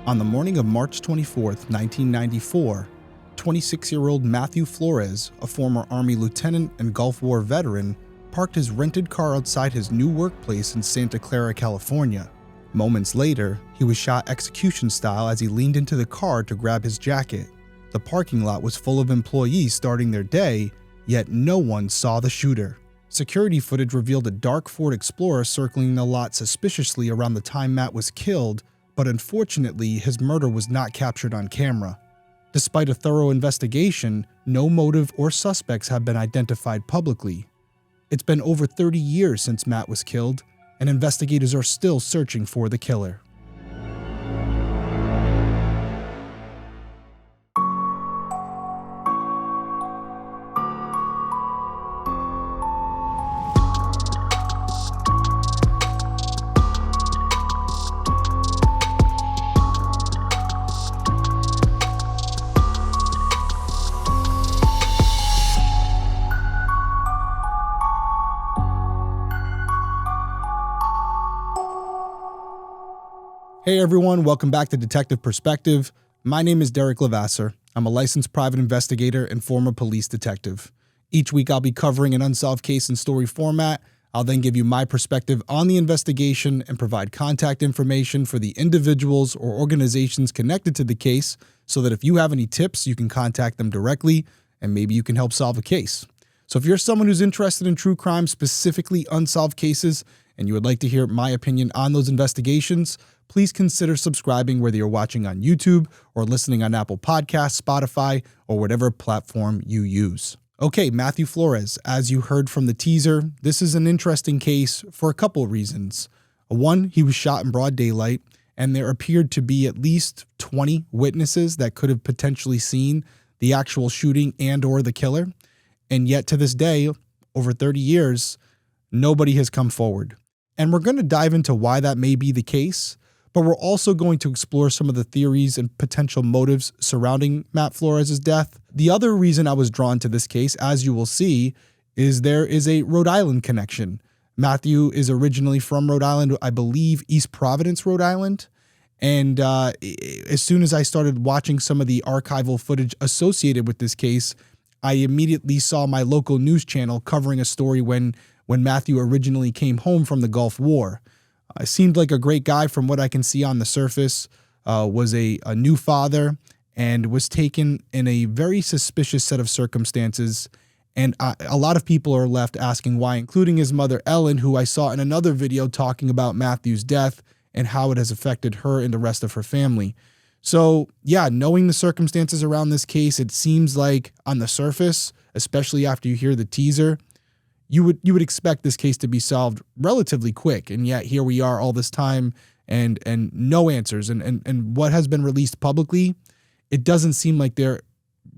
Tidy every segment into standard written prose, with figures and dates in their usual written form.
On the morning of March 24, 1994, 26-year-old Matthew Flores, a former Army lieutenant and Gulf War veteran, parked his rented car outside his new workplace in Santa Clara, California. Moments later, he was shot execution style as he leaned into the car to grab his jacket. The parking lot was full of employees starting their day, yet no one saw the shooter. Security footage revealed a dark Ford Explorer circling the lot suspiciously around the time Matt was killed, but unfortunately, his murder was not captured on camera. Despite a thorough investigation, no motive or suspects have been identified publicly. It's been over 30 years since Matt was killed, and investigators are still searching for the killer. Hey everyone, welcome back to Detective Perspective. My name is Derrick Levasseur. I'm a licensed private investigator and former police detective. Each week I'll be covering an unsolved case in story format. I'll then give you my perspective on the investigation and provide contact information for the individuals or organizations connected to the case so that if you have any tips, you can contact them directly and maybe you can help solve a case. So if you're someone who's interested in true crime, specifically unsolved cases, and you would like to hear my opinion on those investigations, please consider subscribing whether you're watching on YouTube or listening on Apple Podcasts, Spotify, or whatever platform you use. Okay, Matthew Flores, as you heard from the teaser, this is an interesting case for a couple reasons. One, he was shot in broad daylight, and there appeared to be at least 20 witnesses that could have potentially seen the actual shooting and or the killer. And yet to this day, over 30 years, nobody has come forward. And we're going to dive into why that may be the case, but we're also going to explore some of the theories and potential motives surrounding Matt Flores' death. The other reason I was drawn to this case, as you will see, is there is a Rhode Island connection. Matthew is originally from Rhode Island, I believe East Providence, Rhode Island. And as soon as I started watching some of the archival footage associated with this case, I immediately saw my local news channel covering a story when Matthew originally came home from the Gulf War. Seemed like a great guy from what I can see on the surface, was a new father, and was taken in a very suspicious set of circumstances. And a lot of people are left asking why, including his mother, Ellen, who I saw in another video talking about Matthew's death and how it has affected her and the rest of her family. So yeah, knowing the circumstances around this case, it seems like on the surface, especially after you hear the teaser, you would expect this case to be solved relatively quick. And yet here we are all this time and no answers. And what has been released publicly, it doesn't seem like they're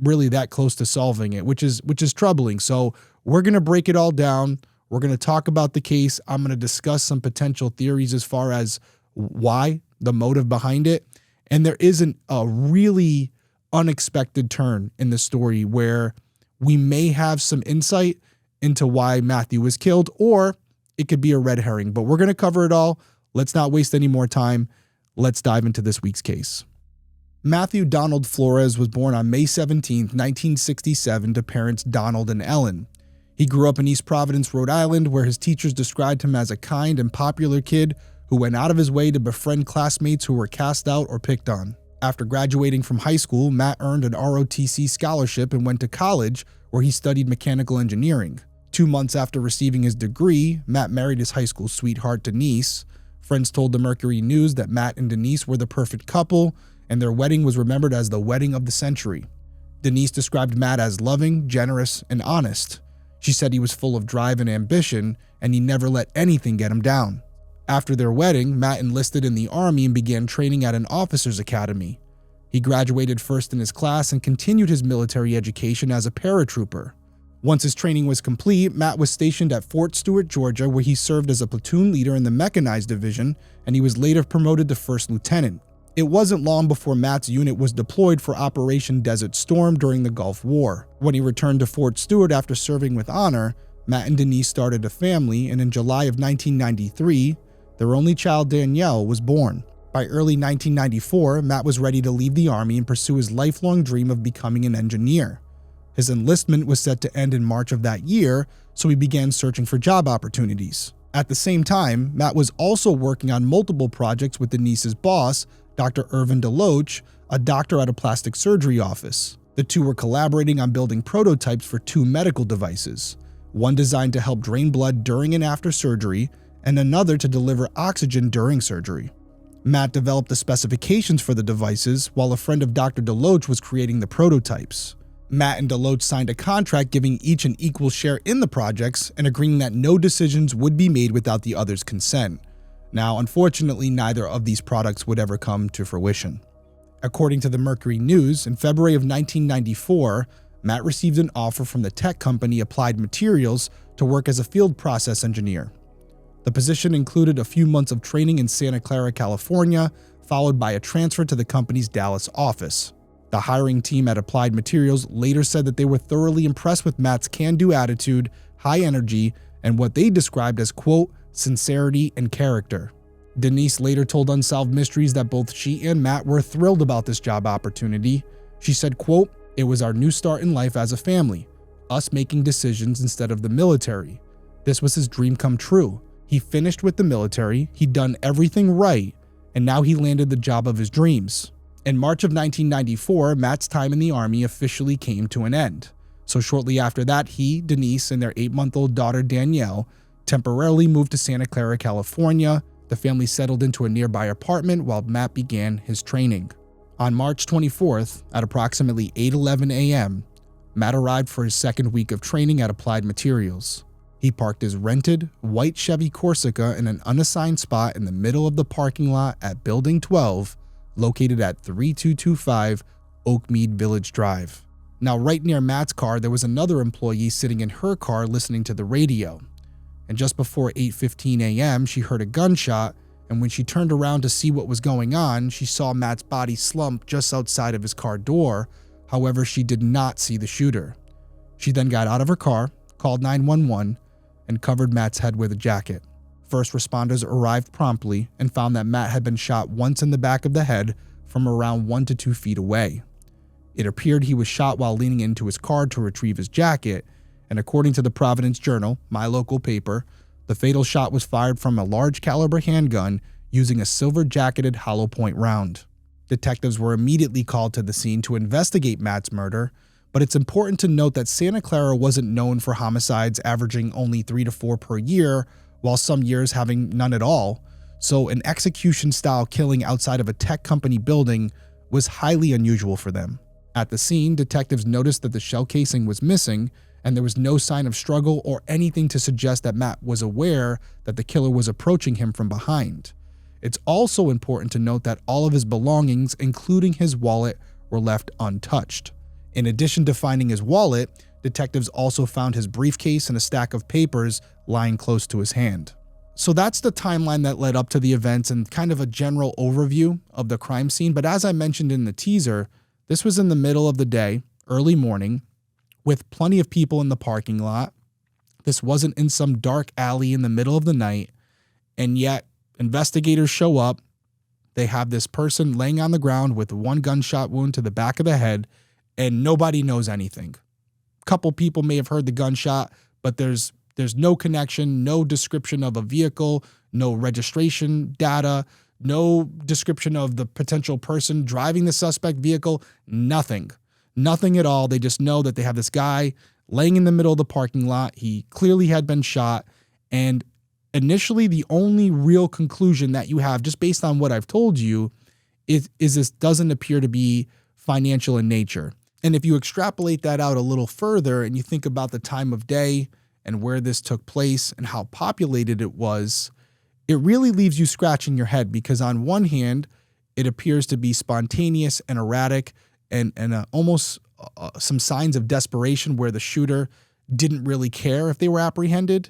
really that close to solving it, which is troubling. So we're going to break it all down. We're going to talk about the case. I'm going to discuss some potential theories as far as why, the motive behind it. And there isn't a really unexpected turn in the story where we may have some insight into why Matthew was killed, or it could be a red herring, but we're going to cover it all. Let's not waste any more time. Let's dive into this week's case. Matthew Donald Flores was born on May 17, 1967 to parents Donald and Ellen. He grew up in East Providence, Rhode Island, where his teachers described him as a kind and popular kid who went out of his way to befriend classmates who were cast out or picked on. After graduating from high school, Matt earned an ROTC scholarship and went to college, where he studied mechanical engineering. 2 months after receiving his degree, Matt married his high school sweetheart, Denise. Friends told the Mercury News that Matt and Denise were the perfect couple, and their wedding was remembered as the wedding of the century. Denise described Matt as loving, generous, and honest. She said he was full of drive and ambition, and he never let anything get him down. After their wedding, Matt enlisted in the Army and began training at an officer's academy. He graduated first in his class and continued his military education as a paratrooper. Once his training was complete, Matt was stationed at Fort Stewart, Georgia, where he served as a platoon leader in the mechanized division, and he was later promoted to first lieutenant. It wasn't long before Matt's unit was deployed for Operation Desert Storm during the Gulf War. When he returned to Fort Stewart after serving with honor, Matt and Denise started a family, and in July of 1993, their only child, Danielle, was born. By early 1994, Matt was ready to leave the Army and pursue his lifelong dream of becoming an engineer. His enlistment was set to end in March of that year, so he began searching for job opportunities. At the same time, Matt was also working on multiple projects with Denise's boss, Dr. Irvin DeLoach, a doctor at a plastic surgery office. The two were collaborating on building prototypes for two medical devices, one designed to help drain blood during and after surgery, and another to deliver oxygen during surgery. Matt developed the specifications for the devices, while a friend of Dr. DeLoach was creating the prototypes. Matt and DeLoach signed a contract giving each an equal share in the projects and agreeing that no decisions would be made without the other's consent. Now, unfortunately, neither of these products would ever come to fruition. According to the Mercury News, in February of 1994, Matt received an offer from the tech company Applied Materials to work as a field process engineer. The position included a few months of training in Santa Clara, California, followed by a transfer to the company's Dallas office. The hiring team at Applied Materials later said that they were thoroughly impressed with Matt's can-do attitude, high energy, and what they described as, quote, sincerity and character. Denise later told Unsolved Mysteries that both she and Matt were thrilled about this job opportunity. She said, quote, "It was our new start in life as a family, us making decisions instead of the military. This was his dream come true. He finished with the military, he'd done everything right, and now he landed the job of his dreams." In March of 1994, Matt's time in the Army officially came to an end. So shortly after that, he, Denise, and their 8-month-old daughter Danielle temporarily moved to Santa Clara, California. The family settled into a nearby apartment while Matt began his training. On March 24th, at approximately 8:11 a.m., Matt arrived for his second week of training at Applied Materials. He parked his rented, white Chevy Corsica in an unassigned spot in the middle of the parking lot at Building 12, located at 3225 Oakmead Village Drive. Now, right near Matt's car, there was another employee sitting in her car listening to the radio. And just before 8:15 a.m., she heard a gunshot, and when she turned around to see what was going on, she saw Matt's body slump just outside of his car door. However, she did not see the shooter. She then got out of her car, called 911, and covered Matt's head with a jacket. First responders arrived promptly and found that Matt had been shot once in the back of the head from around 1 to 2 feet away. It appeared he was shot while leaning into his car to retrieve his jacket, and according to the Providence Journal, my local paper, the fatal shot was fired from a large caliber handgun using a silver-jacketed hollow point round. Detectives were immediately called to the scene to investigate Matt's murder, but it's important to note that Santa Clara wasn't known for homicides averaging only 3 to 4 per year, while some years having none at all, so an execution-style killing outside of a tech company building was highly unusual for them. At the scene, detectives noticed that the shell casing was missing, and there was no sign of struggle or anything to suggest that Matt was aware that the killer was approaching him from behind. It's also important to note that all of his belongings, including his wallet, were left untouched. In addition to finding his wallet, detectives also found his briefcase and a stack of papers lying close to his hand. So that's the timeline that led up to the events and kind of a general overview of the crime scene. But as I mentioned in the teaser, this was in the middle of the day, early morning, with plenty of people in the parking lot. This wasn't in some dark alley in the middle of the night, and yet investigators show up. They have this person laying on the ground with one gunshot wound to the back of the head, and nobody knows anything. A couple people may have heard the gunshot, but there's no connection, no description of a vehicle, no registration data, no description of the potential person driving the suspect vehicle, nothing. Nothing at all. They just know that they have this guy laying in the middle of the parking lot. He clearly had been shot, and initially the only real conclusion that you have, just based on what I've told you, is this doesn't appear to be financial in nature. And if you extrapolate that out a little further and you think about the time of day and where this took place and how populated it was, it really leaves you scratching your head, because on one hand, it appears to be spontaneous and erratic and almost some signs of desperation where the shooter didn't really care if they were apprehended.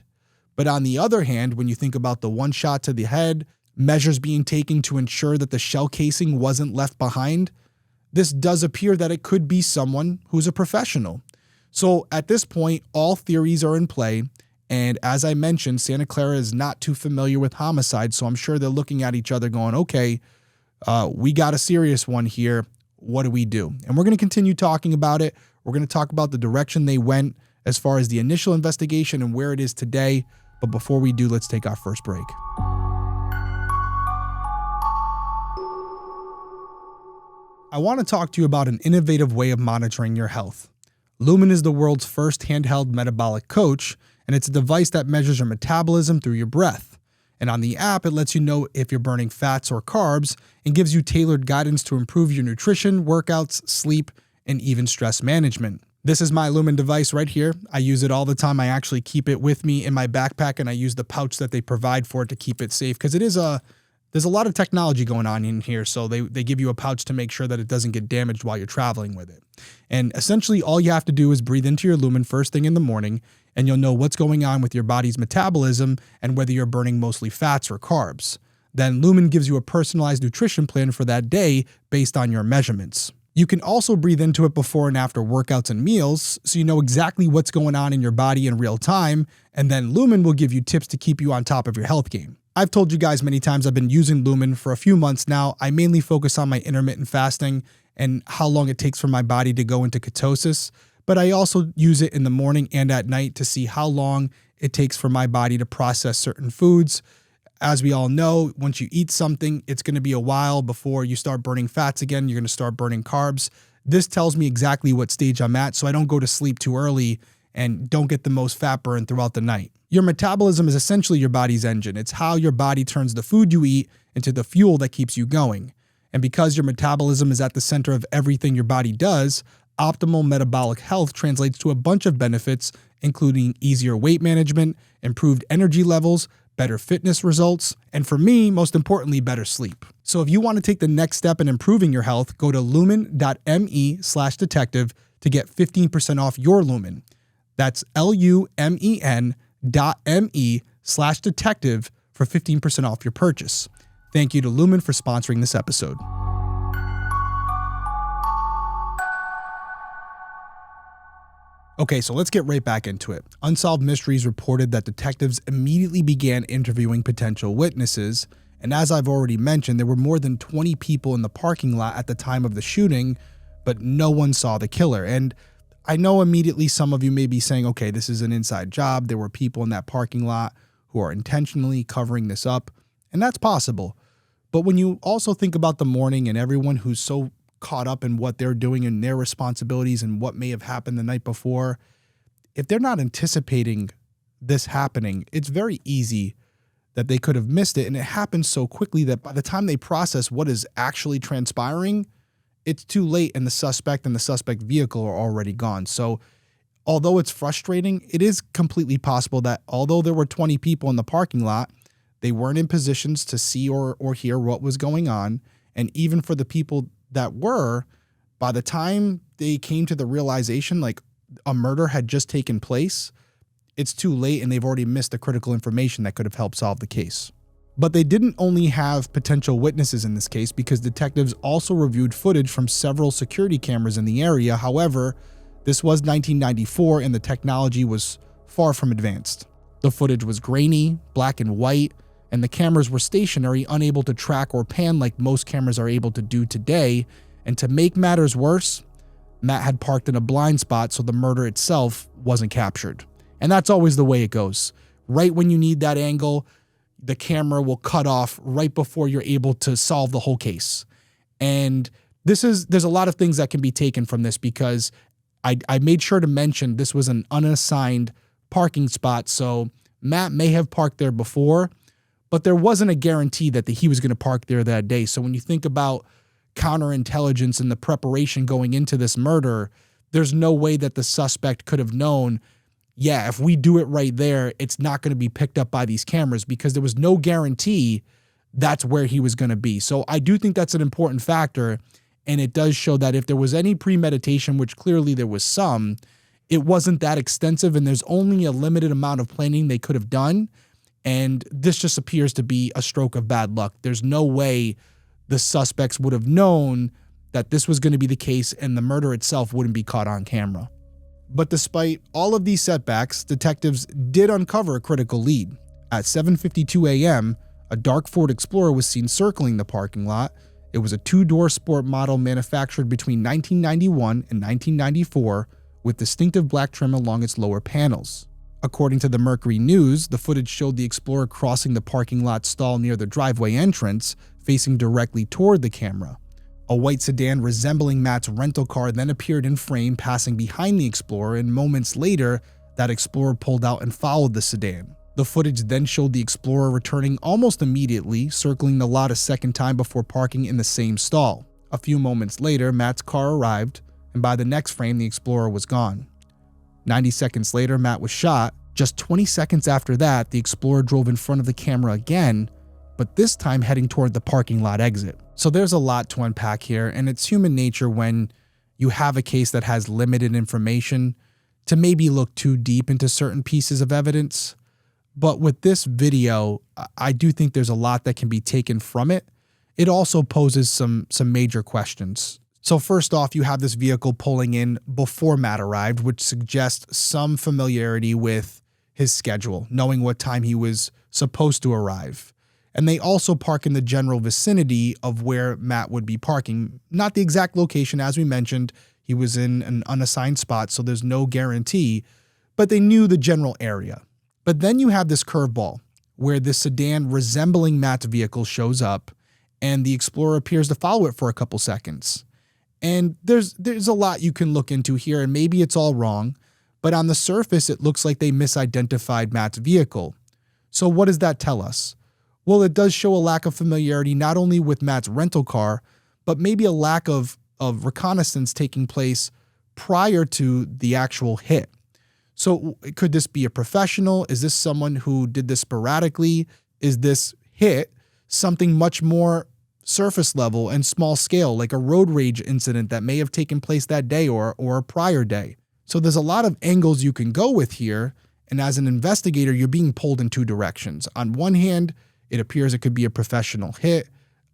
But on the other hand, when you think about the one shot to the head, measures being taken to ensure that the shell casing wasn't left behind, this does appear that it could be someone who's a professional. So at this point, all theories are in play. And as I mentioned, Santa Clara is not too familiar with homicide, so I'm sure they're looking at each other going, okay, we got a serious one here. What do we do? And we're going to continue talking about it. We're going to talk about the direction they went as far as the initial investigation and where it is today. But before we do, let's take our first break. I want to talk to you about an innovative way of monitoring your health. Lumen is the world's first handheld metabolic coach, and it's a device that measures your metabolism through your breath. And on the app, it lets you know if you're burning fats or carbs and gives you tailored guidance to improve your nutrition, workouts, sleep, and even stress management. This is my Lumen device right here. I use it all the time. I actually keep it with me in my backpack, and I use the pouch that they provide for it to keep it safe because there's a lot of technology going on in here, so they give you a pouch to make sure that it doesn't get damaged while you're traveling with it. And essentially, all you have to do is breathe into your Lumen first thing in the morning, and you'll know what's going on with your body's metabolism and whether you're burning mostly fats or carbs. Then Lumen gives you a personalized nutrition plan for that day based on your measurements. You can also breathe into it before and after workouts and meals, so you know exactly what's going on in your body in real time, and then Lumen will give you tips to keep you on top of your health game. I've told you guys many times I've been using Lumen for a few months now. I mainly focus on my intermittent fasting and how long it takes for my body to go into ketosis, but I also use it in the morning and at night to see how long it takes for my body to process certain foods. As we all know, once you eat something, it's going to be a while before you start burning fats again. You're going to start burning carbs. This tells me exactly what stage I'm at, so I don't go to sleep too early and don't get the most fat burn throughout the night. Your metabolism is essentially your body's engine. It's how your body turns the food you eat into the fuel that keeps you going. And because your metabolism is at the center of everything your body does, optimal metabolic health translates to a bunch of benefits, including easier weight management, improved energy levels, better fitness results, and for me, most importantly, better sleep. So if you want to take the next step in improving your health, go to lumen.me/detective to get 15% off your Lumen. That's lumen.me/detective for 15% off your purchase. Thank you to Lumen for sponsoring this episode. Okay, so let's get right back into it. Unsolved Mysteries reported that detectives immediately began interviewing potential witnesses, and as I've already mentioned, there were more than 20 people in the parking lot at the time of the shooting, but no one saw the killer. And I know immediately some of you may be saying, okay, this is an inside job. There were people in that parking lot who are intentionally covering this up, and that's possible. But when you also think about the morning and everyone who's so caught up in what they're doing and their responsibilities and what may have happened the night before, if they're not anticipating this happening, it's very easy that they could have missed it. And it happens so quickly that by the time they process what is actually transpiring, it's too late and the suspect and the suspect vehicle are already gone. So although it's frustrating, it is completely possible that although there were 20 people in the parking lot, they weren't in positions to see or hear what was going on. And even for the people that were, by the time they came to the realization like a murder had just taken place, it's too late and they've already missed the critical information that could have helped solve the case. But they didn't only have potential witnesses in this case because detectives also reviewed footage from several security cameras in the area. However, this was 1994 and the technology was far from advanced. The footage was grainy, black and white, and the cameras were stationary, unable to track or pan like most cameras are able to do today. And to make matters worse, Matt had parked in a blind spot, so the murder itself wasn't captured. And that's always the way it goes. Right when you need that angle, the camera will cut off right before you're able to solve the whole case. And there's a lot of things that can be taken from this because I made sure to mention this was an unassigned parking spot, so Matt may have parked there before, but there wasn't a guarantee that he was going to park there that day. So when you think about counterintelligence and the preparation going into this murder, there's no way that the suspect could have known, yeah, if we do it right there, it's not going to be picked up by these cameras because there was no guarantee that's where he was going to be. So I do think that's an important factor. And it does show that if there was any premeditation, which clearly there was some, it wasn't that extensive and there's only a limited amount of planning they could have done. And this just appears to be a stroke of bad luck. There's no way the suspects would have known that this was going to be the case and the murder itself wouldn't be caught on camera. But despite all of these setbacks, detectives did uncover a critical lead. At 7:52 a.m., a dark Ford Explorer was seen circling the parking lot, It was a two-door sport model manufactured between 1991 and 1994 with distinctive black trim along its lower panels. According to the Mercury News, the footage showed the Explorer crossing the parking lot stall near the driveway entrance, facing directly toward the camera. A white sedan resembling Matt's rental car then appeared in frame, passing behind the Explorer, and moments later, that Explorer pulled out and followed the sedan. The footage then showed the Explorer returning almost immediately, circling the lot a second time before parking in the same stall. A few moments later, Matt's car arrived, and by the next frame, the Explorer was gone. 90 seconds later, Matt was shot. Just 20 seconds after that, the Explorer drove in front of the camera again, but this time heading toward the parking lot exit. So there's a lot to unpack here, and it's human nature when you have a case that has limited information to maybe look too deep into certain pieces of evidence. But with this video, I do think there's a lot that can be taken from it. It also poses some major questions. So first off, you have this vehicle pulling in before Matt arrived, which suggests some familiarity with his schedule, knowing what time he was supposed to arrive. And they also park in the general vicinity of where Matt would be parking. Not the exact location, as we mentioned. He was in an unassigned spot, so there's no guarantee, but they knew the general area. But then you have this curveball where this sedan resembling Matt's vehicle shows up and the Explorer appears to follow it for a couple seconds. And there's a lot you can look into here, and maybe it's all wrong, but on the surface, it looks like they misidentified Matt's vehicle. So what does that tell us? Well, it does show a lack of familiarity not only with Matt's rental car, but maybe a lack of reconnaissance taking place prior to the actual hit. So could this be a professional? Is this someone who did this sporadically? Is this hit something much more surface level and small scale, like a road rage incident that may have taken place that day or a prior day? So there's a lot of angles you can go with here. And as an investigator, you're being pulled in two directions. On one hand, it appears it could be a professional hit.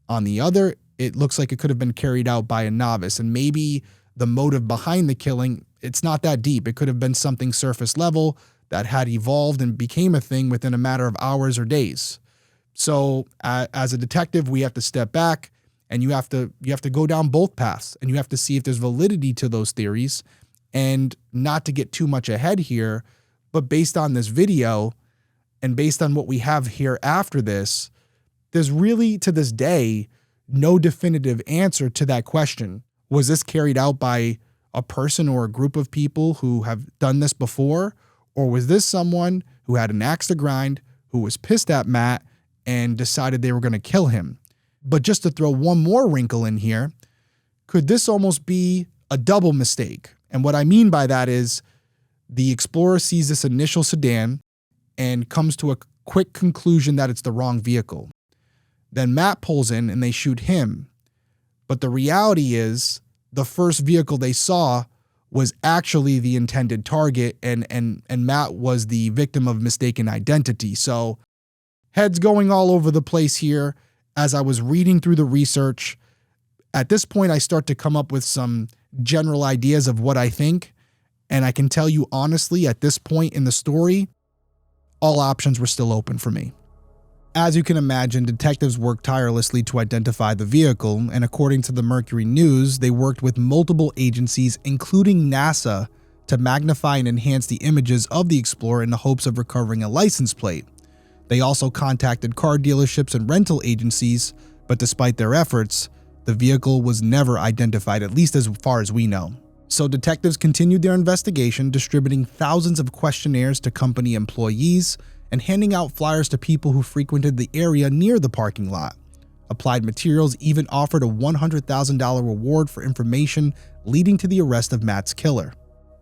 On the other, it looks like it could have been carried out by a novice. And maybe the motive behind the killing, it's not that deep. It could have been something surface level that had evolved and became a thing within a matter of hours or days. So as a detective, we have to step back and you have to go down both paths, and you have to see if there's validity to those theories, and not to get too much ahead here. But based on this video and based on what we have here after this, there's really to this day no definitive answer to that question. Was this carried out by a person or a group of people who have done this before? Or was this someone who had an axe to grind, who was pissed at Matt and decided they were going to kill him? But just to throw one more wrinkle in here, could this almost be a double mistake? And what I mean by that is the Explorer sees this initial sedan and comes to a quick conclusion that it's the wrong vehicle. Then Matt pulls in and they shoot him. But the reality is the first vehicle they saw was actually the intended target, and Matt was the victim of mistaken identity. So heads going all over the place here. As I was reading through the research, at this point I start to come up with some general ideas of what I think. And I can tell you honestly, at this point in the story, all options were still open for me. As you can imagine, detectives worked tirelessly to identify the vehicle, and according to the Mercury News, they worked with multiple agencies, including NASA, to magnify and enhance the images of the Explorer in the hopes of recovering a license plate. They also contacted car dealerships and rental agencies, but despite their efforts, the vehicle was never identified, at least as far as we know. So detectives continued their investigation, distributing thousands of questionnaires to company employees and handing out flyers to people who frequented the area near the parking lot. Applied Materials even offered a $100,000 reward for information leading to the arrest of Matt's killer.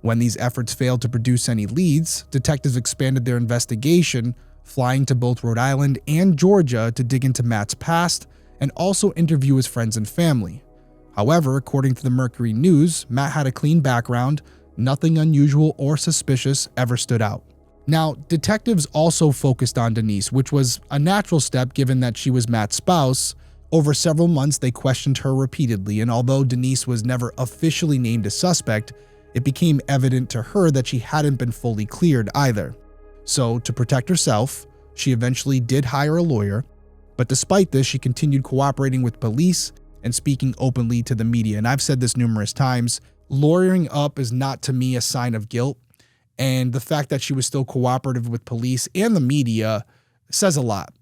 When these efforts failed to produce any leads, detectives expanded their investigation, flying to both Rhode Island and Georgia to dig into Matt's past and also interview his friends and family. However, according to the Mercury News, Matt had a clean background. Nothing unusual or suspicious ever stood out. Now, detectives also focused on Denise, which was a natural step given that she was Matt's spouse. Over several months, they questioned her repeatedly, and although Denise was never officially named a suspect, it became evident to her that she hadn't been fully cleared either. So, to protect herself, she eventually did hire a lawyer, but despite this, she continued cooperating with police and speaking openly to the media. And I've said this numerous times, lawyering up is not to me a sign of guilt. And the fact that she was still cooperative with police and the media says a lot.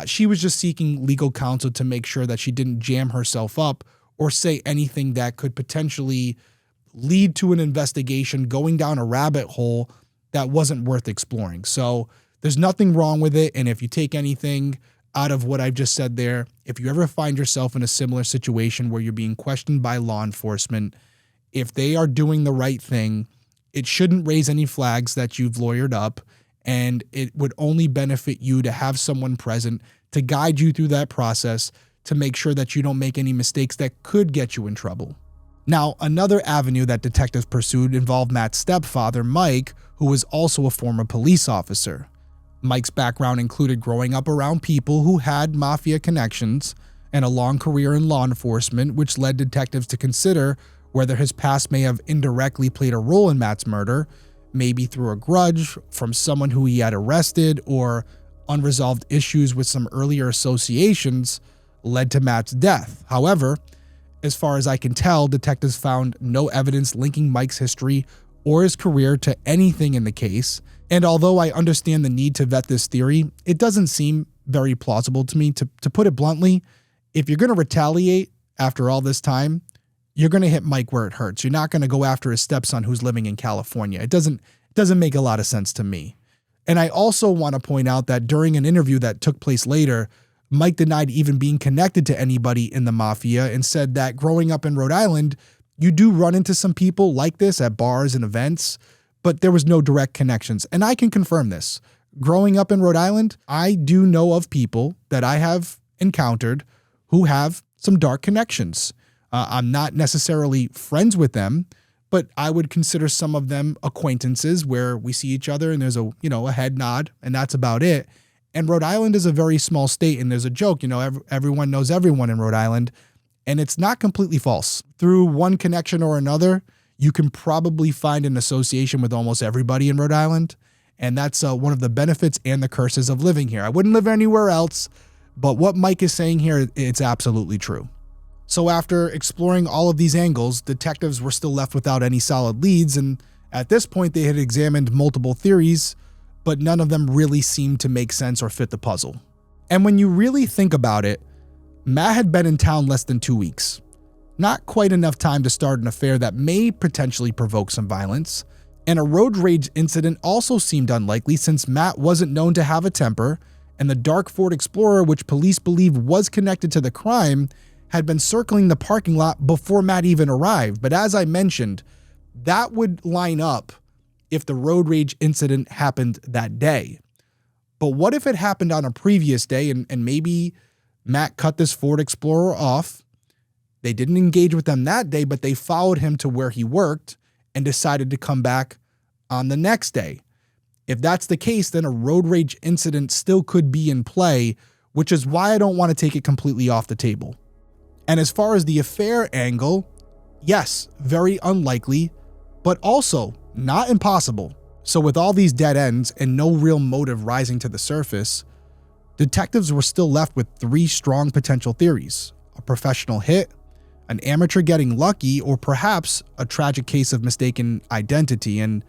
She was just seeking legal counsel to make sure that she didn't jam herself up or say anything that could potentially lead to an investigation going down a rabbit hole that wasn't worth exploring. So there's nothing wrong with it. And if you take anything out of what I've just said there, if you ever find yourself in a similar situation where you're being questioned by law enforcement, if they are doing the right thing, it shouldn't raise any flags that you've lawyered up, and it would only benefit you to have someone present to guide you through that process to make sure that you don't make any mistakes that could get you in trouble. Now, another avenue that detectives pursued involved Matt's stepfather, Mike, who was also a former police officer. Mike's background included growing up around people who had mafia connections and a long career in law enforcement, which led detectives to consider whether his past may have indirectly played a role in Matt's murder, maybe through a grudge from someone who he had arrested, or unresolved issues with some earlier associations led to Matt's death. However, as far as I can tell, detectives found no evidence linking Mike's history or his career to anything in the case. And although I understand the need to vet this theory, it doesn't seem very plausible to me. To put it bluntly, if you're going to retaliate after all this time, you're going to hit Mike where it hurts. You're not going to go after his stepson who's living in California. It doesn't make a lot of sense to me. And I also want to point out that during an interview that took place later, Mike denied even being connected to anybody in the mafia and said that growing up in Rhode Island, you do run into some people like this at bars and events, but there was no direct connections. And I can confirm this. Growing up in Rhode Island, I do know of people that I have encountered who have some dark connections. I'm not necessarily friends with them, but I would consider some of them acquaintances where we see each other and there's a head nod and that's about it. And Rhode Island is a very small state, and there's a joke, everyone knows everyone in Rhode Island, and it's not completely false. Through one connection or another, you can probably find an association with almost everybody in Rhode Island, and that's one of the benefits and the curses of living here. I wouldn't live anywhere else, but what Mike is saying here, it's absolutely true. So after exploring all of these angles, detectives were still left without any solid leads, and at this point they had examined multiple theories, but none of them really seemed to make sense or fit the puzzle. And when you really think about it, Matt had been in town less than 2 weeks. Not quite enough time to start an affair that may potentially provoke some violence, and a road rage incident also seemed unlikely since Matt wasn't known to have a temper, and the dark Ford Explorer, which police believe was connected to the crime, had been circling the parking lot before Matt even arrived. But as I mentioned, that would line up if the road rage incident happened that day. But what if it happened on a previous day and maybe Matt cut this Ford Explorer off? They didn't engage with them that day, but they followed him to where he worked and decided to come back on the next day. If that's the case, then a road rage incident still could be in play, which is why I don't want to take it completely off the table. And as far as the affair angle, yes, very unlikely, but also not impossible. So with all these dead ends and no real motive rising to the surface, detectives were still left with 3 strong potential theories: a professional hit, an amateur getting lucky, or perhaps a tragic case of mistaken identity. And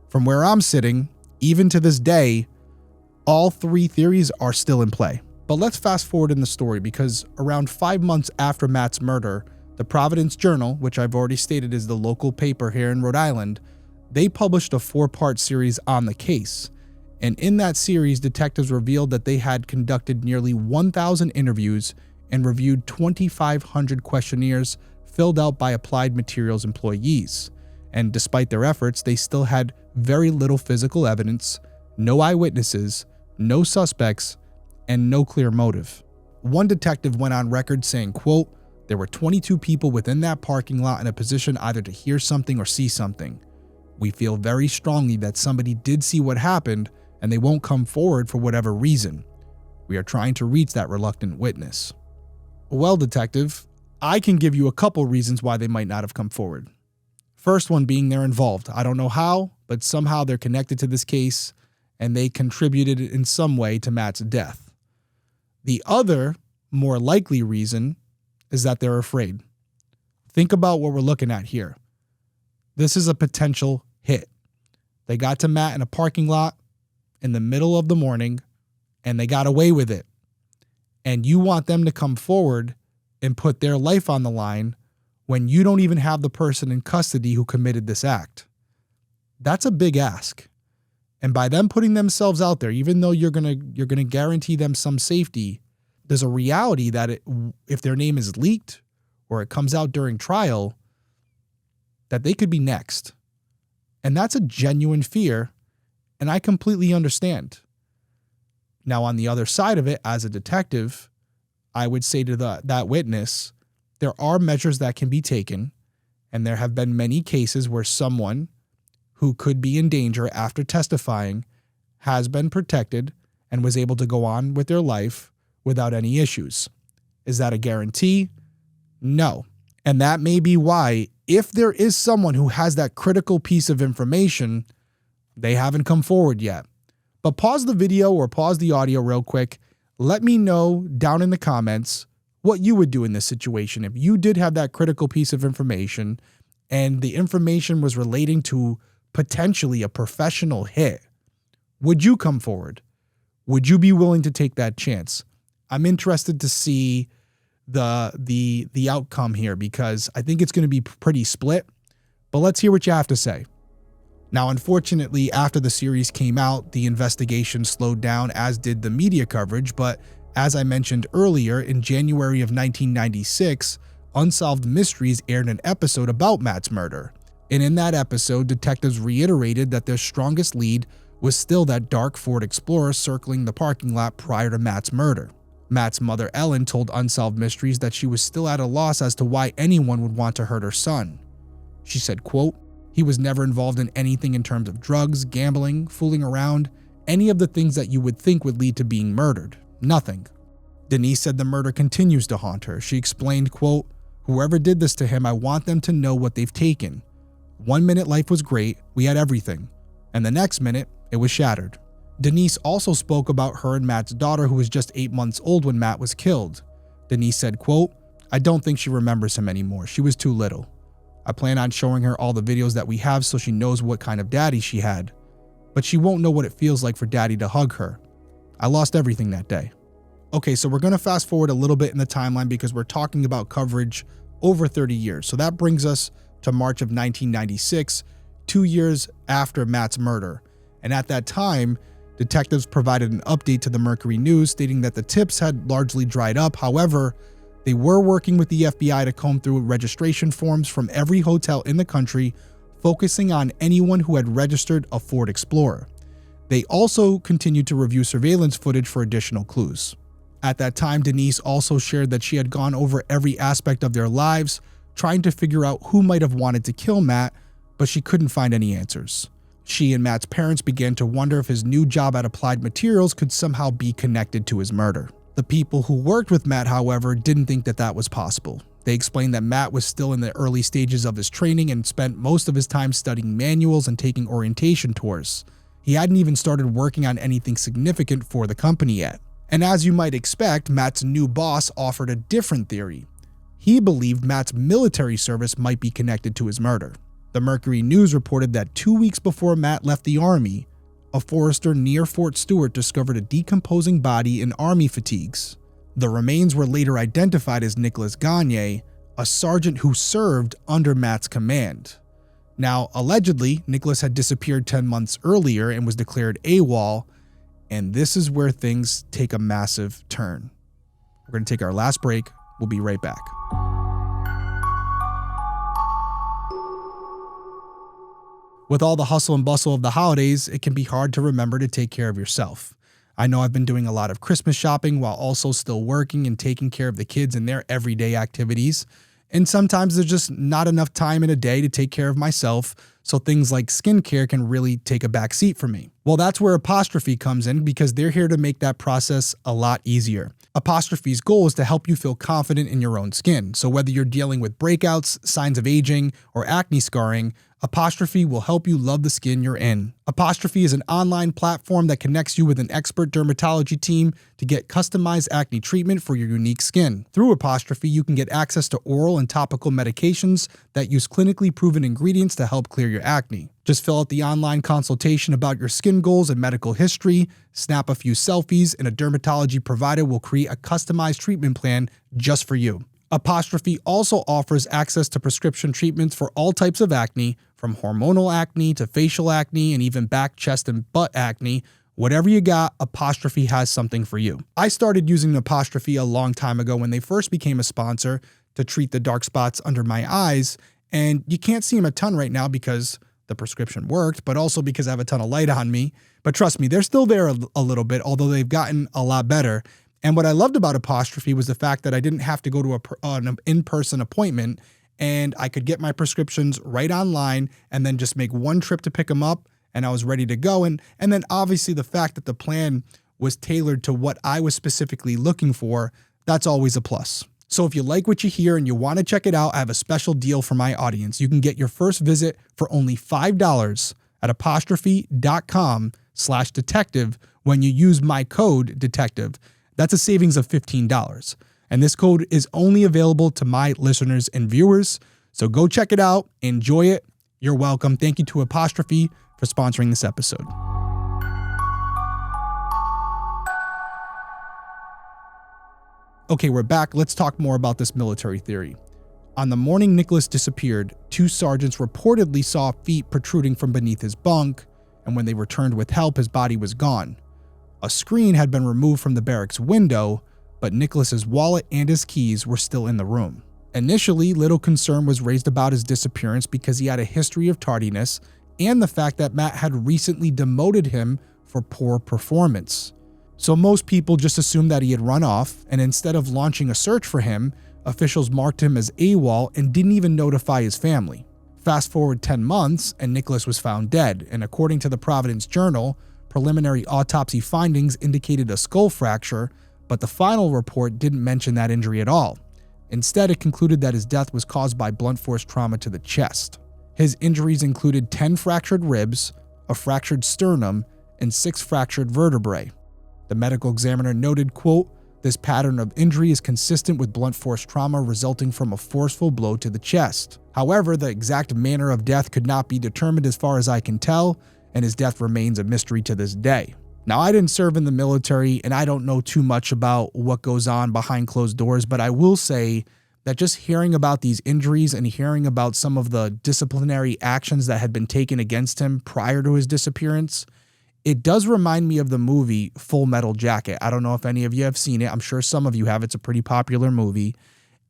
from where I'm sitting, even to this day, all 3 theories are still in play. But let's fast forward in the story, because around 5 months after Matt's murder, the Providence Journal, which I've already stated is the local paper here in Rhode Island, they published a 4-part series on the case. And in that series, detectives revealed that they had conducted nearly 1,000 interviews and reviewed 2,500 questionnaires filled out by Applied Materials employees. And despite their efforts, they still had very little physical evidence, no eyewitnesses, no suspects, and no clear motive. One detective went on record saying, quote, "There were 22 people within that parking lot in a position either to hear something or see something. We feel very strongly that somebody did see what happened and they won't come forward for whatever reason. We are trying to reach that reluctant witness." Well, detective, I can give you a couple reasons why they might not have come forward. First one being they're involved. I don't know how, but somehow they're connected to this case and they contributed in some way to Matt's death. The other, more likely reason is that they're afraid. Think about what we're looking at here. This is a potential hit. They got to Matt in a parking lot in the middle of the morning, and they got away with it. And you want them to come forward and put their life on the line when you don't even have the person in custody who committed this act. That's a big ask. And by them putting themselves out there, even though you're gonna guarantee them some safety, there's a reality that if their name is leaked or it comes out during trial, that they could be next. And that's a genuine fear, and I completely understand. Now, on the other side of it, as a detective, I would say to that witness, there are measures that can be taken, and there have been many cases where someone who could be in danger after testifying has been protected and was able to go on with their life without any issues. Is that a guarantee? No. And that may be why, if there is someone who has that critical piece of information, they haven't come forward yet. But pause the video or pause the audio real quick. Let me know down in the comments what you would do in this situation. If you did have that critical piece of information and the information was relating to potentially a professional hit, would you come forward? Would you be willing to take that chance? I'm interested to see the outcome here, because I think it's going to be pretty split, but let's hear what you have to say. Now, unfortunately, after the series came out, the investigation slowed down, as did the media coverage, but as I mentioned earlier, in January of 1996, Unsolved Mysteries aired an episode about Matt's murder. And in that episode, detectives reiterated that their strongest lead was still that dark Ford Explorer circling the parking lot prior to Matt's murder. Matt's mother, Ellen, told Unsolved Mysteries that she was still at a loss as to why anyone would want to hurt her son. She said, quote, "He was never involved in anything in terms of drugs, gambling, fooling around, any of the things that you would think would lead to being murdered. Nothing." Denise said the murder continues to haunt her. She explained, quote, "Whoever did this to him, I want them to know what they've taken. 1 minute life was great, we had everything, and the next minute, it was shattered." Denise also spoke about her and Matt's daughter, who was just 8 months old when Matt was killed. Denise said, quote, "I don't think she remembers him anymore. She was too little. I plan on showing her all the videos that we have so she knows what kind of daddy she had. But she won't know what it feels like for daddy to hug her. I lost everything that day." Okay, so we're going to fast forward a little bit in the timeline because we're talking about coverage over 30 years. So that brings us to March of 1996, 2 years after Matt's murder. And at that time, detectives provided an update to the Mercury News stating that the tips had largely dried up. However, they were working with the FBI to comb through registration forms from every hotel in the country, focusing on anyone who had registered a Ford Explorer. They also continued to review surveillance footage for additional clues. At that time, Denise also shared that she had gone over every aspect of their lives, trying to figure out who might have wanted to kill Matt, but she couldn't find any answers. She and Matt's parents began to wonder if his new job at Applied Materials could somehow be connected to his murder. The people who worked with Matt, however, didn't think that that was possible. They explained that Matt was still in the early stages of his training and spent most of his time studying manuals and taking orientation tours. He hadn't even started working on anything significant for the company yet. And as you might expect, Matt's new boss offered a different theory. He believed Matt's military service might be connected to his murder. The Mercury News reported that 2 weeks before Matt left the Army, a forester near Fort Stewart discovered a decomposing body in Army fatigues. The remains were later identified as Nicholas Gagne, a sergeant who served under Matt's command. Now, allegedly, Nicholas had disappeared 10 months earlier and was declared AWOL, and this is where things take a massive turn. We're going to take our last break. We'll be right back. With all the hustle and bustle of the holidays, it can be hard to remember to take care of yourself. I know I've been doing a lot of Christmas shopping while also still working and taking care of the kids and their everyday activities. And sometimes there's just not enough time in a day to take care of myself, so things like skincare can really take a back seat for me. Well, that's where Apostrophe comes in, because they're here to make that process a lot easier. Apostrophe's goal is to help you feel confident in your own skin. So whether you're dealing with breakouts, signs of aging, or acne scarring, Apostrophe will help you love the skin you're in. Apostrophe is an online platform that connects you with an expert dermatology team to get customized acne treatment for your unique skin. Through Apostrophe, you can get access to oral and topical medications that use clinically proven ingredients to help clear your acne. Just fill out the online consultation about your skin goals and medical history, snap a few selfies, and a dermatology provider will create a customized treatment plan just for you. Apostrophe also offers access to prescription treatments for all types of acne, from hormonal acne to facial acne and even back, chest, and butt acne. Whatever you got, Apostrophe has something for you. I started using Apostrophe a long time ago when they first became a sponsor to treat the dark spots under my eyes, and you can't see them a ton right now because the prescription worked, but also because I have a ton of light on me. But trust me, they're still there a little bit, although they've gotten a lot better. And what I loved about Apostrophe was the fact that I didn't have to go to an in-person appointment, and I could get my prescriptions right online and then just make one trip to pick them up, and I was ready to go. And then obviously the fact that the plan was tailored to what I was specifically looking for, that's always a plus. So if you like what you hear and you want to check it out, I have a special deal for my audience. You can get your first visit for only $5 at apostrophe.com/detective when you use my code detective. That's a savings of $15. And this code is only available to my listeners and viewers. So go check it out. Enjoy it. You're welcome. Thank you to Apostrophe for sponsoring this episode. Okay, we're back. Let's talk more about this military theory. On the morning Nicholas disappeared, 2 sergeants reportedly saw feet protruding from beneath his bunk, and when they returned with help, his body was gone. A screen had been removed from the barracks window, but Nicholas's wallet and his keys were still in the room. Initially, little concern was raised about his disappearance because he had a history of tardiness and the fact that Matt had recently demoted him for poor performance. So most people just assumed that he had run off, and instead of launching a search for him, officials marked him as AWOL and didn't even notify his family. Fast forward 10 months, and Nicholas was found dead, and according to the Providence Journal, preliminary autopsy findings indicated a skull fracture, but the final report didn't mention that injury at all. Instead, it concluded that his death was caused by blunt force trauma to the chest. His injuries included 10 fractured ribs, a fractured sternum, and 6 fractured vertebrae. The medical examiner noted, quote, "This pattern of injury is consistent with blunt force trauma resulting from a forceful blow to the chest. However, the exact manner of death could not be determined as far as I can tell, and his death remains a mystery to this day." Now, I didn't serve in the military, and I don't know too much about what goes on behind closed doors, but I will say that just hearing about these injuries and hearing about some of the disciplinary actions that had been taken against him prior to his disappearance, it does remind me of the movie Full Metal Jacket. I don't know if any of you have seen it. I'm sure some of you have. It's a pretty popular movie.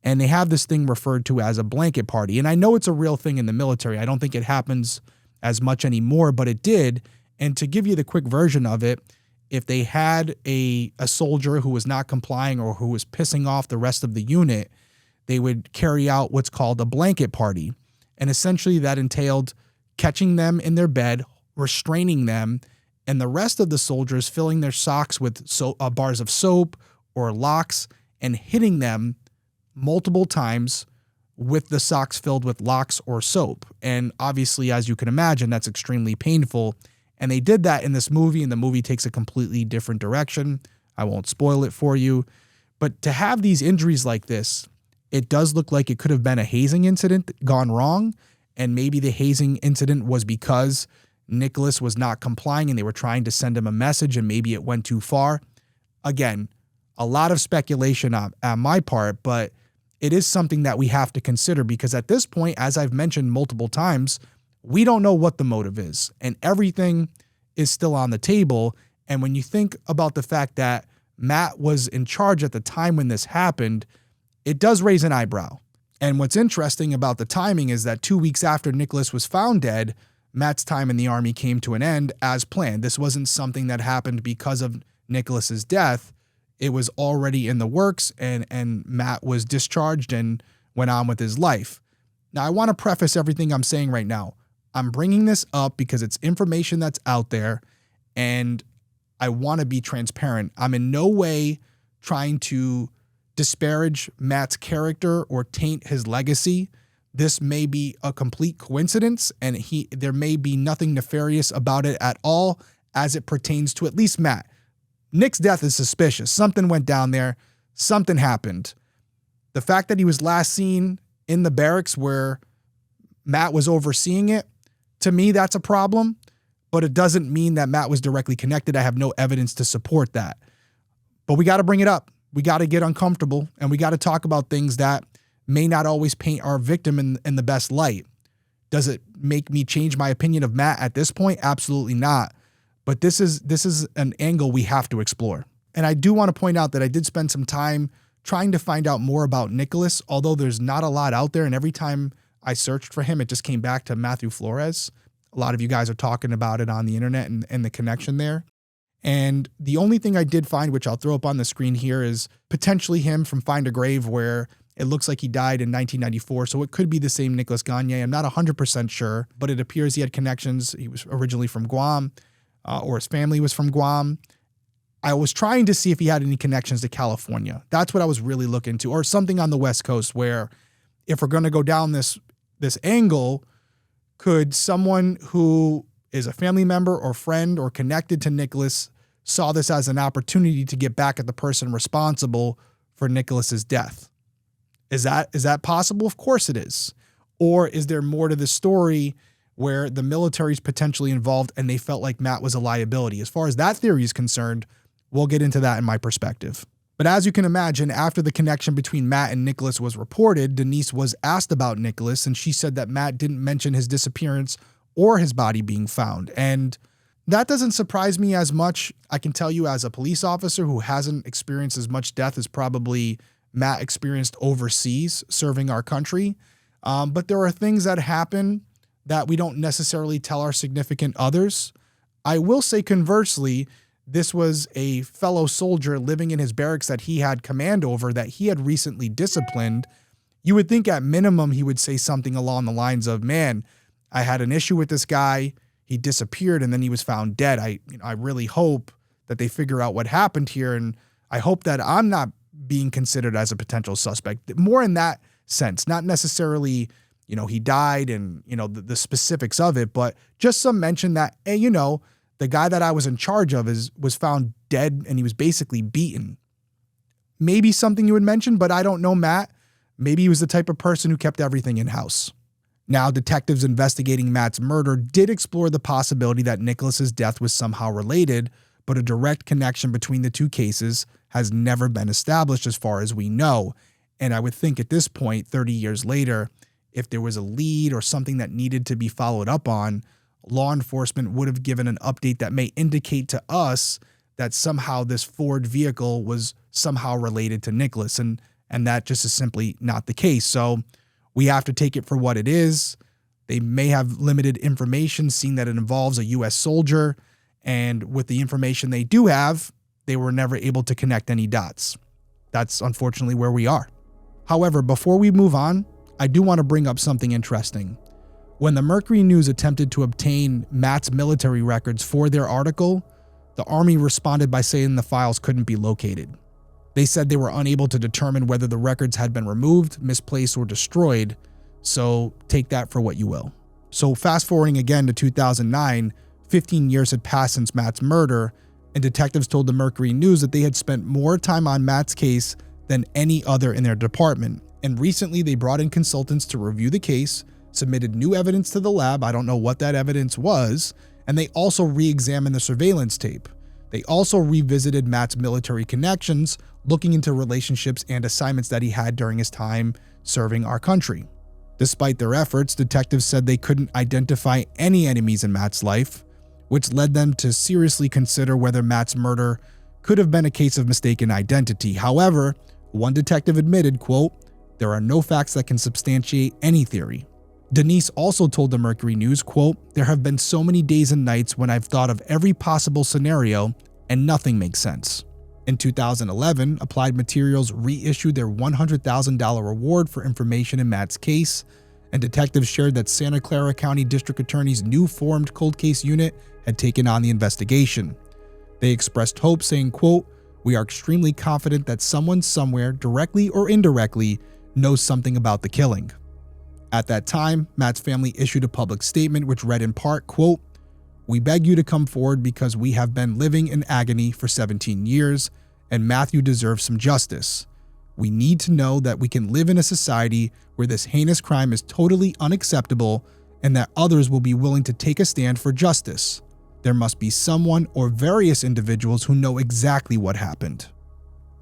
And they have this thing referred to as a blanket party. And I know it's a real thing in the military. I don't think it happens as much anymore, but it did. And to give you the quick version of it, if they had a soldier who was not complying or who was pissing off the rest of the unit, they would carry out what's called a blanket party. And essentially that entailed catching them in their bed, restraining them, and the rest of the soldiers filling their socks with bars of soap or locks and hitting them multiple times with the socks filled with locks or soap. And obviously, as you can imagine, that's extremely painful. And they did that in this movie, and the movie takes a completely different direction. I won't spoil it for you. But to have these injuries like this, it does look like it could have been a hazing incident gone wrong. And maybe the hazing incident was because Nicholas was not complying and they were trying to send him a message and maybe it went too far. Again, a lot of speculation on my part, but it is something that we have to consider because at this point, as I've mentioned multiple times, we don't know what the motive is and everything is still on the table. And when you think about the fact that Matt was in charge at the time when this happened, it does raise an eyebrow. And what's interesting about the timing is that 2 weeks after Nicholas was found dead, Matt's time in the Army came to an end as planned. This wasn't something that happened because of Nicholas's death. It was already in the works and Matt was discharged and went on with his life. Now, I want to preface everything I'm saying right now. I'm bringing this up because it's information that's out there and I want to be transparent. I'm in no way trying to disparage Matt's character or taint his legacy, This may be a complete coincidence, and there may be nothing nefarious about it at all as it pertains to at least Matt. Nick's death is suspicious. Something went down there. Something happened. The fact that he was last seen in the barracks where Matt was overseeing it, to me, that's a problem, but it doesn't mean that Matt was directly connected. I have no evidence to support that. But we got to bring it up. We got to get uncomfortable, and we got to talk about things that may not always paint our victim in the best light. Does it make me change my opinion of Matt at this point? Absolutely not. But this is an angle we have to explore. And I do want to point out that I did spend some time trying to find out more about Nicholas, although there's not a lot out there. And every time I searched for him, it just came back to Matthew Flores. A lot of you guys are talking about it on the internet and the connection there. And the only thing I did find, which I'll throw up on the screen here, is potentially him from Find a Grave, where it looks like he died in 1994. So it could be the same Nicholas Gagne. I'm not 100% sure, but it appears he had connections. He was originally from Guam, or his family was from Guam. I was trying to see if he had any connections to California. That's what I was really looking to, or something on the West Coast, where if we're going to go down this angle, could someone who is a family member or friend or connected to Nicholas saw this as an opportunity to get back at the person responsible for Nicholas's death? Is that possible? Of course it is. Or is there more to the story where the military is potentially involved and they felt like Matt was a liability? As far as that theory is concerned, we'll get into that in my perspective. But as you can imagine, after the connection between Matt and Nicholas was reported, Denise was asked about Nicholas, and she said that Matt didn't mention his disappearance or his body being found. And that doesn't surprise me as much. I can tell you, as a police officer who hasn't experienced as much death as probably Matt experienced overseas serving our country. But there are things that happen that we don't necessarily tell our significant others. I will say conversely, this was a fellow soldier living in his barracks that he had command over, that he had recently disciplined. You would think at minimum he would say something along the lines of, man, I had an issue with this guy. He disappeared and then he was found dead. I really hope that they figure out what happened here. And I hope that I'm not being considered as a potential suspect. More in that sense, not necessarily, he died and, the specifics of it, but just some mention that, hey, the guy that I was in charge of was found dead and he was basically beaten. Maybe something you would mention, but I don't know Matt. Maybe he was the type of person who kept everything in-house. Now, detectives investigating Matt's murder did explore the possibility that Nicholas's death was somehow related, but a direct connection between the two cases has never been established as far as we know. And I would think at this point, 30 years later, if there was a lead or something that needed to be followed up on, law enforcement would have given an update that may indicate to us that somehow this Ford vehicle was somehow related to Nicholas, and that just is simply not the case. So we have to take it for what it is. They may have limited information, seeing that it involves a U.S. soldier, and with the information they do have, they were never able to connect any dots. That's unfortunately where we are. However, before we move on, I do want to bring up something interesting. When the Mercury News attempted to obtain Matt's military records for their article, the Army responded by saying the files couldn't be located. They said they were unable to determine whether the records had been removed, misplaced, or destroyed, so take that for what you will. So fast forwarding again to 2009, 15 years had passed since Matt's murder, and detectives told the Mercury News that they had spent more time on Matt's case than any other in their department. And recently they brought in consultants to review the case, submitted new evidence to the lab, I don't know what that evidence was, and they also re-examined the surveillance tape. They also revisited Matt's military connections, looking into relationships and assignments that he had during his time serving our country. Despite their efforts, detectives said they couldn't identify any enemies in Matt's life, which led them to seriously consider whether Matt's murder could have been a case of mistaken identity. However, one detective admitted, quote, "There are no facts that can substantiate any theory." Denise also told the Mercury News, quote, "There have been so many days and nights when I've thought of every possible scenario and nothing makes sense." In 2011, Applied Materials reissued their $100,000 reward for information in Matt's case, and detectives shared that Santa Clara County District Attorney's new formed cold case unit had taken on the investigation. They expressed hope, saying, quote, "We are extremely confident that someone somewhere, directly or indirectly, knows something about the killing." At that time, Matt's family issued a public statement which read in part, quote, "We beg you to come forward because we have been living in agony for 17 years and Matthew deserves some justice. We need to know that we can live in a society where this heinous crime is totally unacceptable and that others will be willing to take a stand for justice. There must be someone or various individuals who know exactly what happened."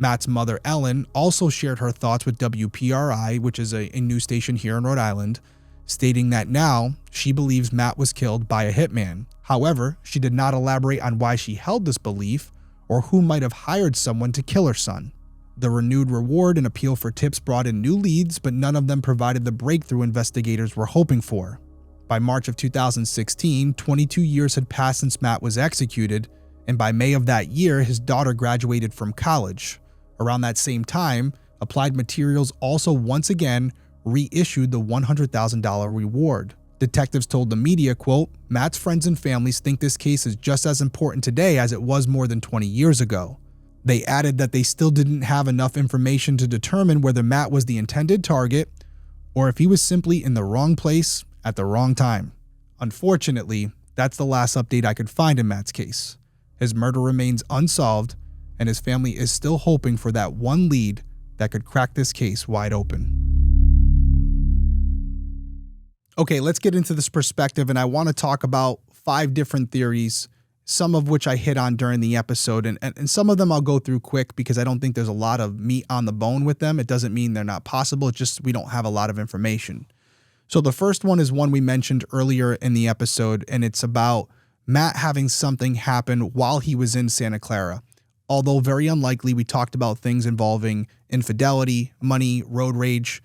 Matt's mother, Ellen, also shared her thoughts with WPRI, which is a news station here in Rhode Island, stating that now she believes Matt was killed by a hitman. However, she did not elaborate on why she held this belief or who might have hired someone to kill her son. The renewed reward and appeal for tips brought in new leads, but none of them provided the breakthrough investigators were hoping for. By March of 2016, 22 years had passed since Matt was executed, and by May of that year, his daughter graduated from college. Around that same time, Applied Materials also once again reissued the $100,000 reward. Detectives told the media, quote, "Matt's friends and families think this case is just as important today as it was more than 20 years ago." They added that they still didn't have enough information to determine whether Matt was the intended target or if he was simply in the wrong place at the wrong time. Unfortunately, that's the last update I could find in Matt's case. His murder remains unsolved, and his family is still hoping for that one lead that could crack this case wide open. Okay, let's get into this perspective, and I want to talk about 5 different theories, some of which I hit on during the episode, and some of them I'll go through quick because I don't think there's a lot of meat on the bone with them. It doesn't mean they're not possible, it's just we don't have a lot of information. So the first one is one we mentioned earlier in the episode, and it's about Matt having something happen while he was in Santa Clara. Although very unlikely, we talked about things involving infidelity, money, road rage,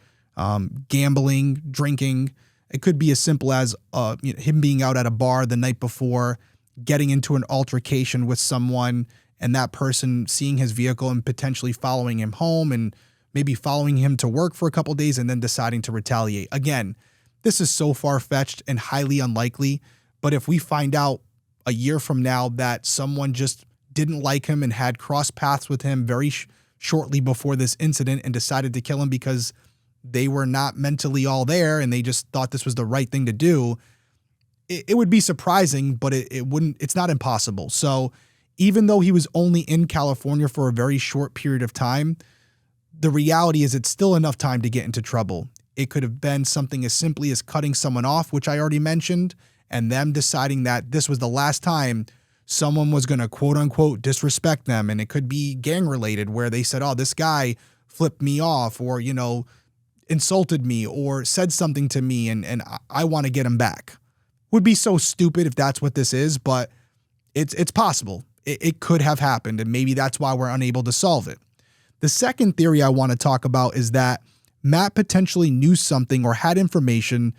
gambling, drinking. It could be as simple as him being out at a bar the night before, getting into an altercation with someone, and that person seeing his vehicle and potentially following him home and maybe following him to work for a couple days and then deciding to retaliate. Again, this is so far-fetched and highly unlikely, but if we find out a year from now that someone just didn't like him and had crossed paths with him very shortly before this incident and decided to kill him because they were not mentally all there and they just thought this was the right thing to do, it would be surprising, but it's not impossible. So even though he was only in California for a very short period of time, the reality is it's still enough time to get into trouble. It could have been something as simply as cutting someone off, which I already mentioned, and them deciding that this was the last time someone was going to quote unquote disrespect them. And it could be gang related where they said, "Oh, this guy flipped me off," or, insulted me or said something to me and I want to get him back. Would be so stupid if that's what this is, but it's possible. It could have happened, and maybe that's why we're unable to solve it. The second theory I want to talk about is that Matt potentially knew something or had information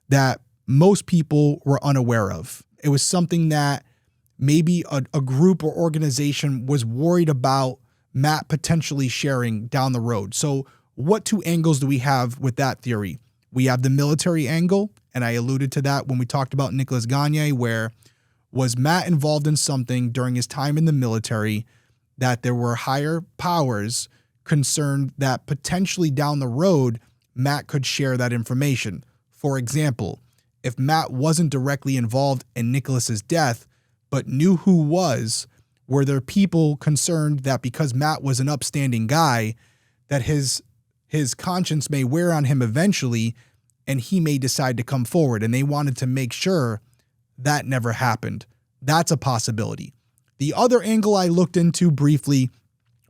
that most people were unaware of. It was something that maybe a group or organization was worried about Matt potentially sharing down the road. So what 2 angles do we have with that theory? We have the military angle, and I alluded to that when we talked about Nicolas Gagne, where was Matt involved in something during his time in the military that there were higher powers concerned that potentially down the road, Matt could share that information. For example, if Matt wasn't directly involved in Nicholas's death, but knew who was, were there people concerned that because Matt was an upstanding guy, that his conscience may wear on him eventually, and he may decide to come forward, and they wanted to make sure that never happened. That's a possibility. The other angle I looked into briefly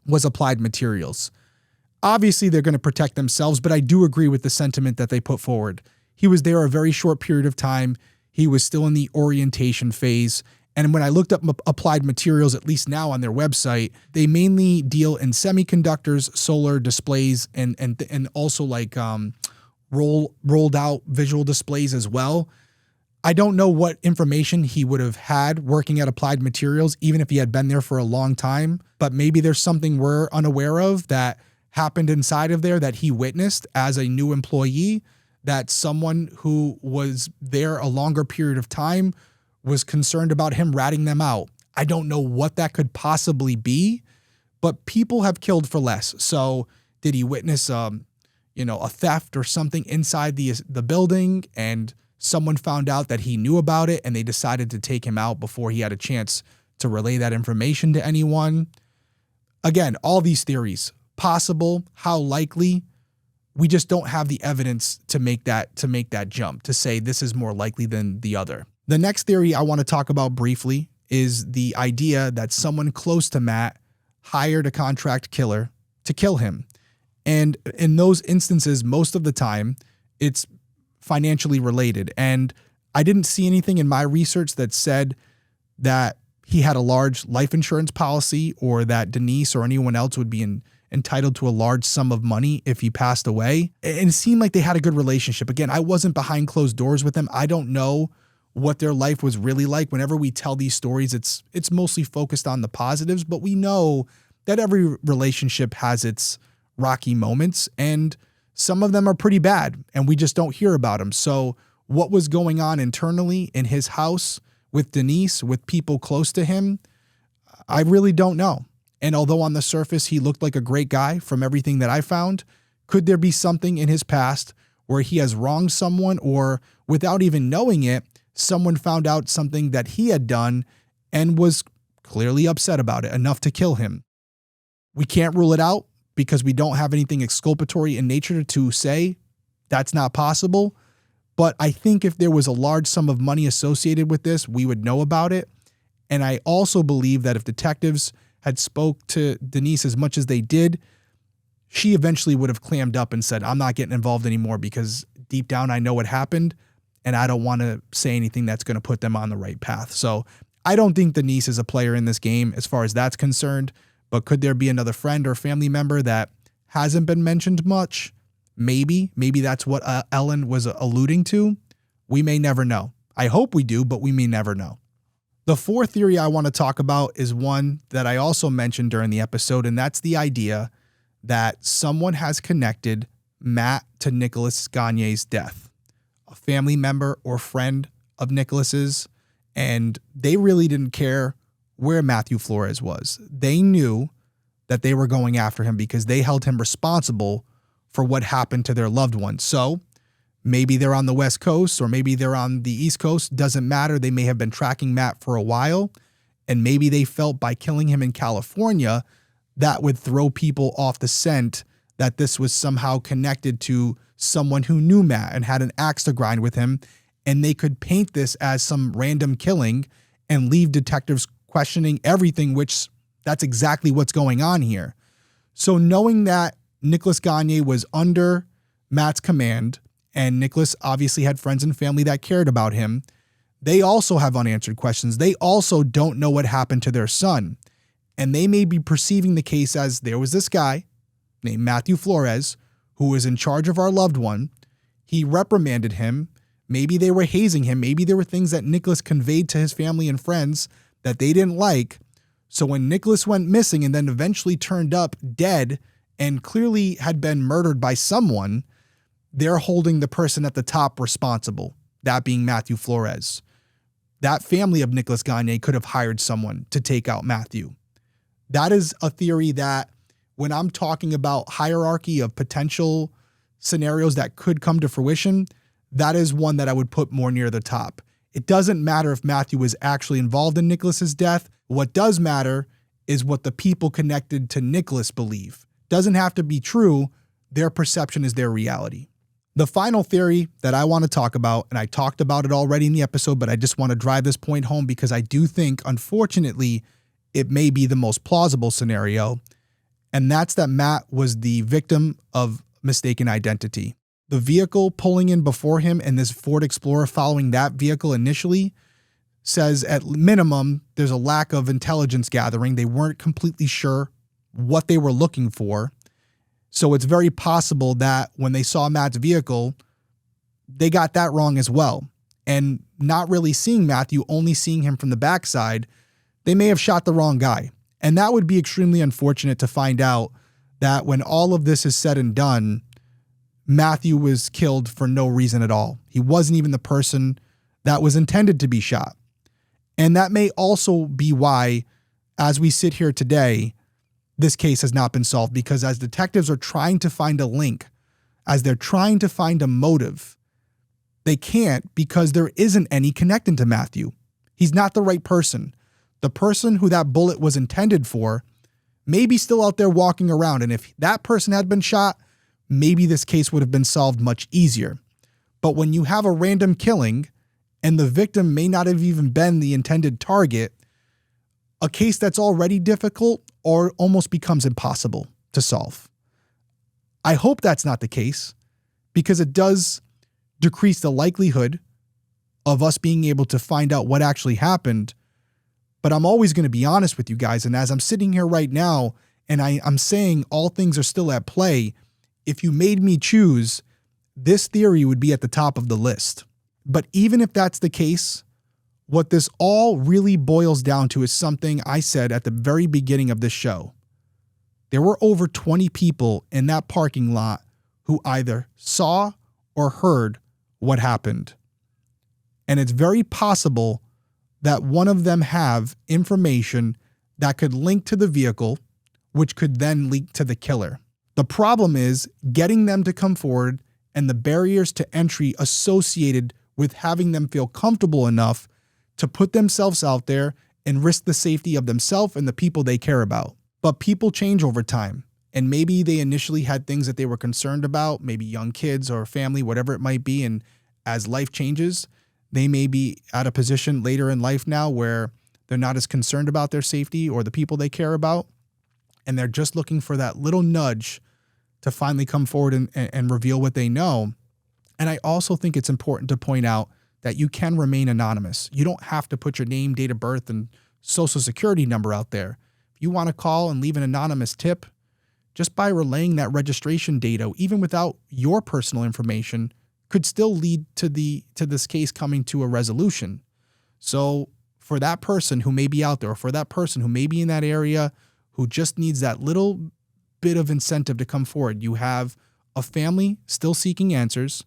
was Applied Materials. Obviously, they're going to protect themselves, but I do agree with the sentiment that they put forward. He was there a very short period of time. He was still in the orientation phase. And when I looked up Applied Materials, at least now on their website, they mainly deal in semiconductors, solar displays, and also like rolled out visual displays as well. I don't know what information he would have had working at Applied Materials, even if he had been there for a long time, but maybe there's something we're unaware of that happened inside of there that he witnessed as a new employee, that someone who was there a longer period of time was concerned about him ratting them out. I don't know what that could possibly be, but people have killed for less. So did he witness, a theft or something inside the building, and someone found out that he knew about it and they decided to take him out before he had a chance to relay that information to anyone. Again, all these theories, possible, how likely, we just don't have the evidence to make that jump, to say this is more likely than the other. The next theory I want to talk about briefly is the idea that someone close to Matt hired a contract killer to kill him. And in those instances, most of the time, it's financially related. And I didn't see anything in my research that said that he had a large life insurance policy or that Denise or anyone else would be entitled to a large sum of money if he passed away. And it seemed like they had a good relationship. Again, I wasn't behind closed doors with them. I don't know what their life was really like. Whenever we tell these stories, it's mostly focused on the positives, but we know that every relationship has its rocky moments, and some of them are pretty bad, and we just don't hear about them. So what was going on internally in his house with Denise, with people close to him, I really don't know. And although on the surface he looked like a great guy from everything that I found, could there be something in his past where he has wronged someone, or without even knowing it, someone found out something that he had done and was clearly upset about it enough to kill him? We can't rule it out because we don't have anything exculpatory in nature to say that's not possible. But I think if there was a large sum of money associated with this, we would know about it. And I also believe that if detectives had spoke to Denise as much as they did, she eventually would have clammed up and said, I'm not getting involved anymore because deep down I know what happened and I don't want to say anything that's going to put them on the right path. So I don't think Denise is a player in this game as far as that's concerned. But could there be another friend or family member that hasn't been mentioned much? Maybe that's what Ellen was alluding to. We may never know. I hope we do, but we may never know. The fourth theory I want to talk about is one that I also mentioned during the episode, and that's the idea that someone has connected Matt to Nicholas Gagne's death, a family member or friend of Nicholas's, and they really didn't care where Matthew Flores was. They knew that they were going after him because they held him responsible for what happened to their loved one. So maybe they're on the West Coast or maybe they're on the East Coast. Doesn't matter. They may have been tracking Matt for a while, and maybe they felt by killing him in California that would throw people off the scent, that this was somehow connected to someone who knew Matt and had an axe to grind with him, and they could paint this as some random killing and leave detectives questioning everything, which that's exactly what's going on here. So knowing that Nicholas Gagne was under Matt's command, and Nicholas obviously had friends and family that cared about him, they also have unanswered questions. They also don't know what happened to their son. And they may be perceiving the case as there was this guy named Matthew Flores who was in charge of our loved one. He reprimanded him. Maybe they were hazing him. Maybe there were things that Nicholas conveyed to his family and friends that they didn't like. So when Nicholas went missing and then eventually turned up dead and clearly had been murdered by someone, they're holding the person at the top responsible, that being Matthew Flores. That family of Nicholas Gagne could have hired someone to take out Matthew. That is a theory that when I'm talking about hierarchy of potential scenarios that could come to fruition, that is one that I would put more near the top. It doesn't matter if Matthew was actually involved in Nicholas's death. What does matter is what the people connected to Nicholas believe. Doesn't have to be true. Their perception is their reality. The final theory that I want to talk about, and I talked about it already in the episode, but I just want to drive this point home because I do think, unfortunately, it may be the most plausible scenario, and that's that Matt was the victim of mistaken identity. The vehicle pulling in before him and this Ford Explorer following that vehicle initially says at minimum there's a lack of intelligence gathering. They weren't completely sure what they were looking for. So it's very possible that when they saw Matt's vehicle, they got that wrong as well. And not really seeing Matthew, only seeing him from the backside, they may have shot the wrong guy. And that would be extremely unfortunate to find out that when all of this is said and done, Matthew was killed for no reason at all. He wasn't even the person that was intended to be shot. And that may also be why, as we sit here today, this case has not been solved, because as detectives are trying to find a link as they're trying to find a motive. They can't because there isn't any connecting to Matthew. He's not the right person. The person who that bullet was intended for may be still out there walking around, and if that person had been shot, maybe this case would have been solved much easier. But when you have a random killing and the victim may not have even been the intended target, a case that's already difficult or almost becomes impossible to solve. I hope that's not the case, because it does decrease the likelihood of us being able to find out what actually happened. But I'm always going to be honest with you guys. And as I'm sitting here right now and I'm saying all things are still at play, if you made me choose, this theory would be at the top of the list. But even if that's the case, what this all really boils down to is something I said at the very beginning of this show. There were over 20 people in that parking lot who either saw or heard what happened. And it's very possible that one of them have information that could link to the vehicle, which could then link to the killer. The problem is getting them to come forward and the barriers to entry associated with having them feel comfortable enough to put themselves out there and risk the safety of themselves and the people they care about. But people change over time, and maybe they initially had things that they were concerned about, maybe young kids or family, whatever it might be, and as life changes, they may be at a position later in life now where they're not as concerned about their safety or the people they care about, and they're just looking for that little nudge to finally come forward and reveal what they know. And I also think it's important to point out that you can remain anonymous. You don't have to put your name, date of birth, and social security number out there. If you want to call and leave an anonymous tip, just by relaying that registration data, even without your personal information, could still lead to this case coming to a resolution. So for that person who may be out there, or for that person who may be in that area, who just needs that little bit of incentive to come forward, you have a family still seeking answers.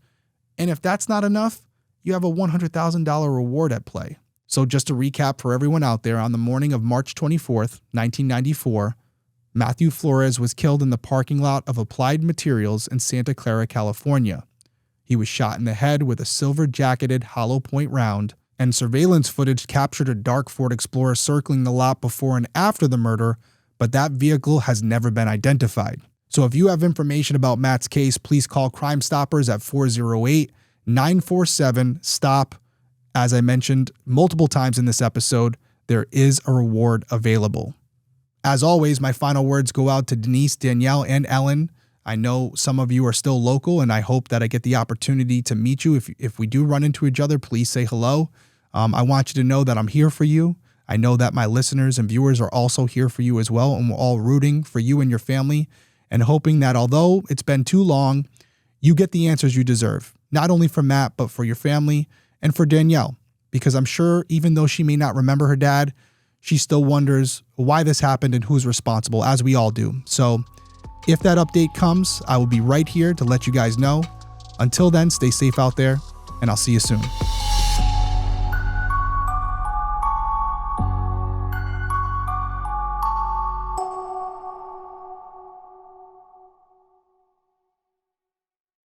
And if that's not enough, you have a $100,000 reward at play. So just to recap for everyone out there, on the morning of March 24th, 1994, Matthew Flores was killed in the parking lot of Applied Materials in Santa Clara, California. He was shot in the head with a silver-jacketed hollow point round, and surveillance footage captured a dark Ford Explorer circling the lot before and after the murder, but that vehicle has never been identified. So if you have information about Matt's case, please call Crime Stoppers at 408-947-STOP. As I mentioned multiple times in this episode, there is a reward available. As always, my final words go out to Denise, Danielle, and Ellen. I know some of you are still local, and I hope that I get the opportunity to meet you. If we do run into each other, please say hello. I want you to know that I'm here for you. I know that my listeners and viewers are also here for you as well, and we're all rooting for you and your family and hoping that although it's been too long, you get the answers you deserve, not only for Matt, but for your family and for Danielle, because I'm sure even though she may not remember her dad, she still wonders why this happened and who's responsible, as we all do. So if that update comes, I will be right here to let you guys know. Until then, stay safe out there, and I'll see you soon.